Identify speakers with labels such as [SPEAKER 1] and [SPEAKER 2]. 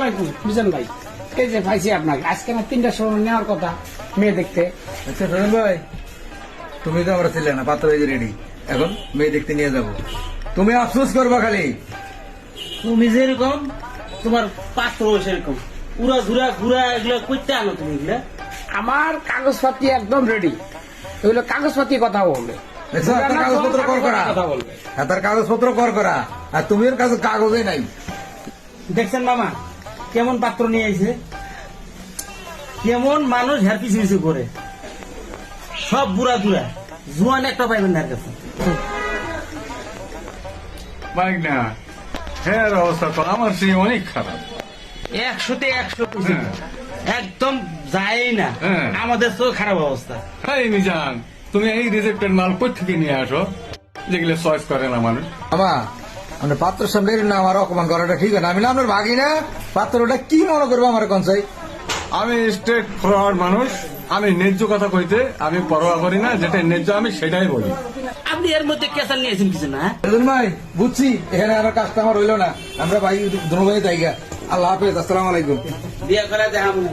[SPEAKER 1] আলাইকুম মিজান ভাই, এই যে পাইছি আপনাকে। আজকে না 3টার সময় নেওয়ার কথা মেয়ে দেখতে।
[SPEAKER 2] আচ্ছা রহিম ভাই, তুমি তো আমরা ছিলে না, পাত্র রেডি, এখন মেয়ে দেখতে নিয়ে যাব। তুমি আফসোস করবা খালি।
[SPEAKER 3] তুমি যেরকম তোমার পাত্র সেরকম উড়া ঘুরা ঘুরা এগুলো করতে আনো তুমি এগুলা।
[SPEAKER 1] আমার কাগজপাতি একদম রেডি, এগুলো কাগজপাতি কথা বলবে,
[SPEAKER 2] দেখছো, তার কাগজপত্র কর করা,
[SPEAKER 1] কথা বলবে।
[SPEAKER 2] হ্যাঁ, তার কাগজপত্র কর করা, আর তুমি ওর কাছে কাগজে নাই।
[SPEAKER 3] দেখছেন মামা কেমন পাত্র নিয়ে আইছে, কেমন মানুষ হ্যার পিছু পিছু করে, সব বুড়া দুরা, জুয়ান একটা পাইবেন না এর কাছে।
[SPEAKER 4] বাইক না, হ্যাঁ অবস্থা তো আমার সেই অনেক খারাপ।
[SPEAKER 3] 100-তে 100
[SPEAKER 4] হ্যাঁ।
[SPEAKER 3] একদম যায় না,
[SPEAKER 4] হ্যাঁ।
[SPEAKER 3] আমাদের তো খারাপ অবস্থা।
[SPEAKER 4] এই মিজান, তুমি এই রিজেক্টেড মাল কই থেকে নিয়ে আসো যেগুলো চয়েস করে না মানুষ?
[SPEAKER 2] আমা আমরা পাত্রের সামনে না আমার অপমান করাটা ঠিক না। আমি না আপনার ভাগি না, পাত্রটা কি মনে করবো আমার কনসাই?
[SPEAKER 4] আমি স্ট্রেট ফরওয়ার্ড মানুষ, আমি ন্যায্য কথা কইতে আমি পরোয়া করি না, যেটা ন্যায্য আমি সেটাই বলি।
[SPEAKER 3] আপনি এর মধ্যে কেসার নিয়েছেন কিছু না?
[SPEAKER 2] রহিম ভাই বুঝছি, এখানে আর কাস্টমার হইলো না, আমরা ভাই দুনো ভাই জায়গা। আল্লাহ হাফেজ, আসসালামু আলাইকুম।
[SPEAKER 3] বিয়ে করা দেখা মনে